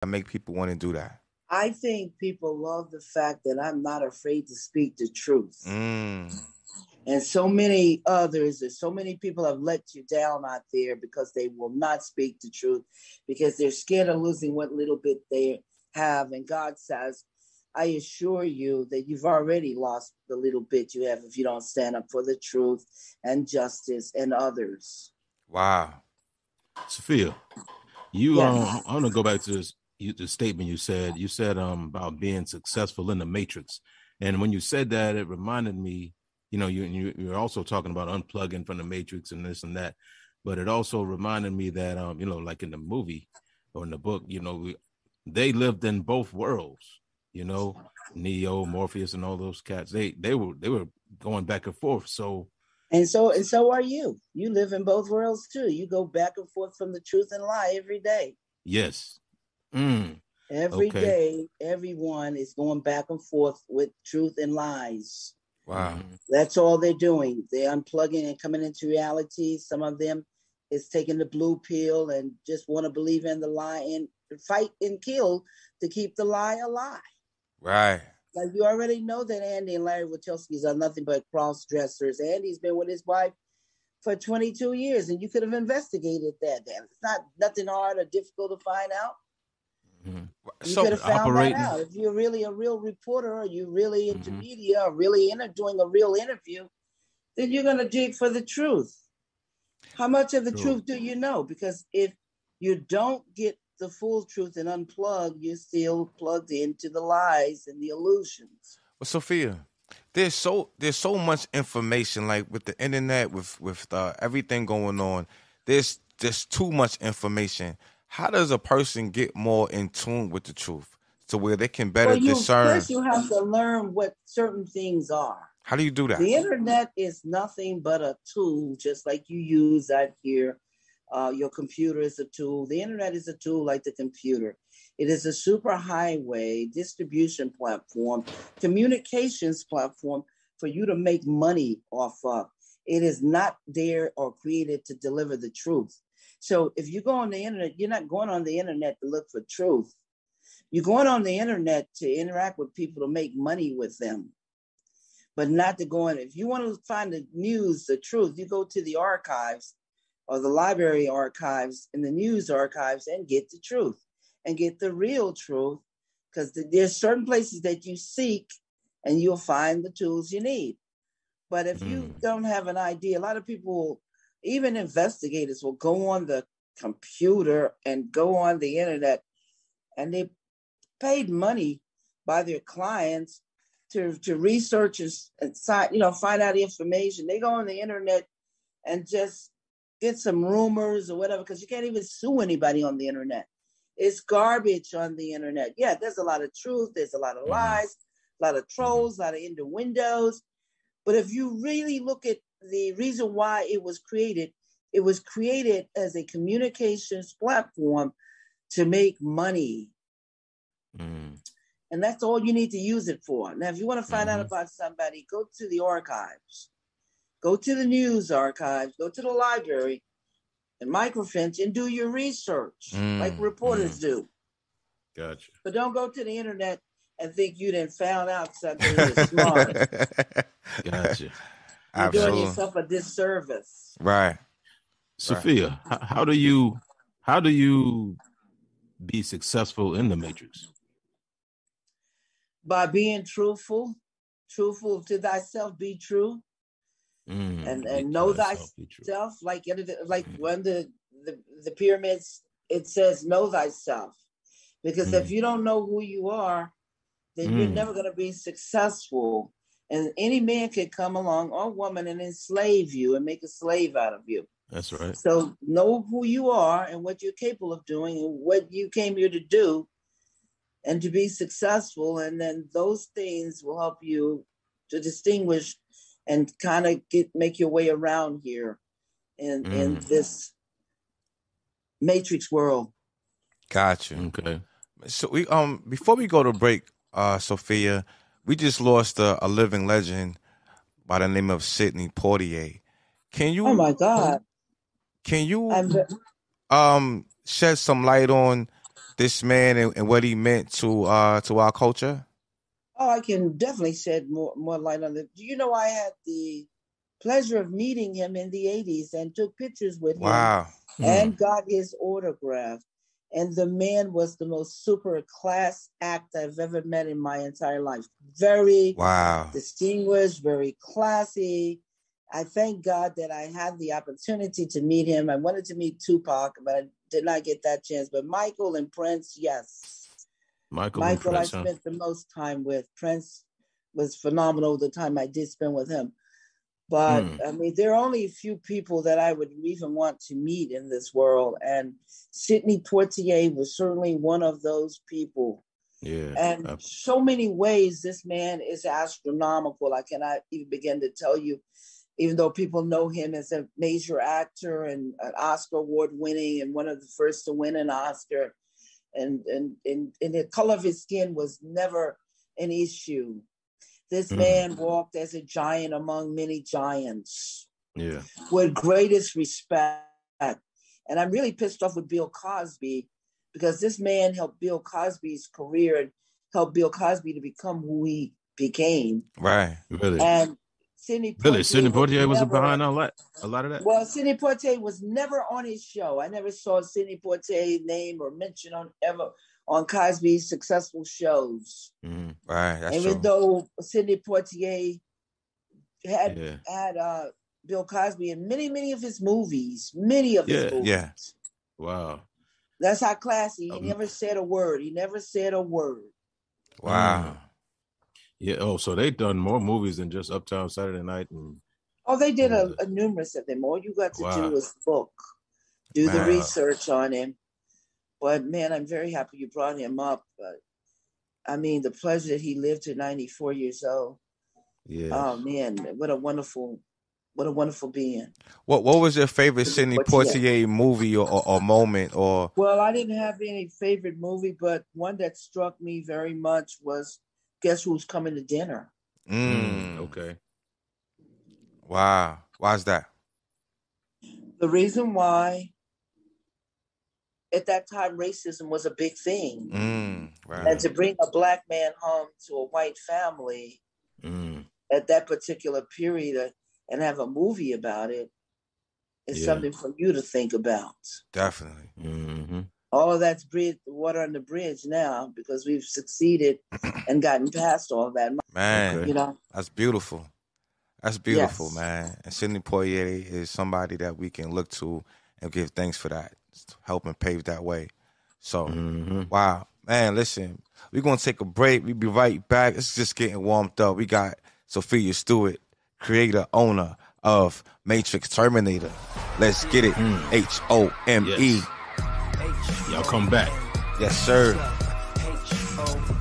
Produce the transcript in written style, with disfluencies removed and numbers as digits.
make people want to do that? I think people love the fact that I'm not afraid to speak the truth. Mm. And so many others, and so many people have let you down out there because they will not speak the truth, because they're scared of losing what little bit they have. And God says, I assure you that you've already lost the little bit you have if you don't stand up for the truth and justice and others. Wow. Sophia, you Yes. I want to go back to the statement you said. You said about being successful in the matrix, and when you said that, it reminded me. You're also talking about unplugging from the matrix and this and that, but it also reminded me that like in the movie or in the book, they lived in both worlds. Neo, Morpheus, and all those cats. They were going back and forth. So And so are you. You live in both worlds too. You go back and forth from the truth and lie every day. yes, Every okay, day, everyone is going back and forth with truth and lies. Wow. That's all they're doing. They're unplugging and coming into reality. Some of them is taking the blue pill and just want to believe in the lie and fight and kill to keep the lie alive. Right. Like you already know that Andy and Larry Wachowskis are nothing but cross dressers. Andy's been with his wife for 22 years, and you could have investigated that. It's not nothing hard or difficult to find out. You could have found that out. If you're really a real reporter, or you're really into media, or really doing a real interview, then you're going to dig for the truth. How much of the truth do you know? Because if you don't get the full truth and unplug, you're still plugged into the lies and the illusions. Well, Sophia, there's so much information, like with the internet, with everything going on. There's just too much information. How does a person get more in tune with the truth to where they can better discern? First, you have to learn what certain things are. How do you do that? The internet is nothing but a tool, just like you use out here. Your computer is a tool. The internet is a tool like the computer. It is a super highway distribution platform, communications platform for you to make money off of. It is not there or created to deliver the truth. So if you go on the internet, you're not going on the internet to look for truth. You're going on the internet to interact with people to make money with them, but not to go on. If you want to find the news, the truth, you go to the archives or the library archives and the news archives and get the truth and get the real truth, because there's certain places that you seek and you'll find the tools you need. But if you don't have an idea, a lot of people, even investigators, will go on the computer and go on the internet, and they paid money by their clients to research and find out information. They go on the internet and just get some rumors or whatever, because you can't even sue anybody on the internet. It's garbage on the internet. Yeah, there's a lot of truth. There's a lot of lies, a lot of trolls, a lot of innuendos. But if you really look at the reason why it was created as a communications platform to make money. And that's all you need to use it for. Now, if you want to find out about somebody, go to the archives, go to the news archives, go to the library and microfinch and do your research like reporters do. Gotcha. But don't go to the internet and think you done found out something that's smart. Gotcha. You're doing yourself a disservice. Right. Sophia, how do you be successful in the matrix? By being truthful to thyself, be true, and know thyself. Like when the pyramids, it says know thyself, because if you don't know who you are, then you're never going to be successful. And any man can come along, or woman, and enslave you and make a slave out of you. That's right. So know who you are and what you're capable of doing and what you came here to do and to be successful. And then those things will help you to distinguish and kind of make your way around here in this matrix world. Gotcha. Okay. So we before we go to break, Sophia, we just lost a living legend by the name of Sidney Poitier. Can you? Oh my God! Can you shed some light on this man and what he meant to our culture? Oh, I can definitely shed more light on it. Do you know I had the pleasure of meeting him in the 80s and took pictures with him Wow. and got his autograph. And the man was the most super class act I've ever met in my entire life. Very distinguished, very classy. I thank God that I had the opportunity to meet him. I wanted to meet Tupac, but I did not get that chance. But Michael and Prince, yes. Michael and Prince, I spent the most time with. Prince was phenomenal the time I did spend with him. But I mean, there are only a few people that I would even want to meet in this world. And Sidney Poitier was certainly one of those people. Yeah. And so many ways, this man is astronomical. I cannot even begin to tell you, even though people know him as a major actor and an Oscar award winning and one of the first to win an Oscar. And the color of his skin was never an issue. This man walked as a giant among many giants. Yeah. With greatest respect. And I'm really pissed off with Bill Cosby because this man helped Bill Cosby's career and helped Bill Cosby to become who he became. Right. Really. And Sidney Poitier was behind a lot of that? Well, Sidney Poitier was never on his show. I never saw Sidney Poitier's name or mention ever on Cosby's successful shows. Right, that's even true. though Sidney Poitier had Bill Cosby in many of his movies. Yeah. Wow. That's how classy. He never said a word. Wow. Yeah. Oh, so they've done more movies than just Uptown Saturday Night. They did a numerous of them. All you got to do is book, do the research on him. But man, I'm very happy you brought him up. But I mean, the pleasure that he lived to 94 years old. Yeah. Oh man, what a wonderful being. What was your favorite Sidney Poitier movie or moment or? Well, I didn't have any favorite movie, but one that struck me very much was Guess Who's Coming to Dinner. Okay. Wow. Why's that? The reason why, at that time, racism was a big thing. Right. And to bring a black man home to a white family at that particular period and have a movie about it is something for you to think about. Definitely. All of that's water on the bridge now because we've succeeded and gotten past all that. Man, you know, that's beautiful. That's beautiful, man. And Sidney Poitier is somebody that we can look to and give thanks for that, helping pave that way. So, wow. Man, listen, we're going to take a break. We'll be right back. It's just getting warmed up. We got Sophia Stewart, creator, owner of Matrix Terminator. Let's get it. H.O.M.E. Yes. Y'all come back. Yes, sir. H-O-M-E.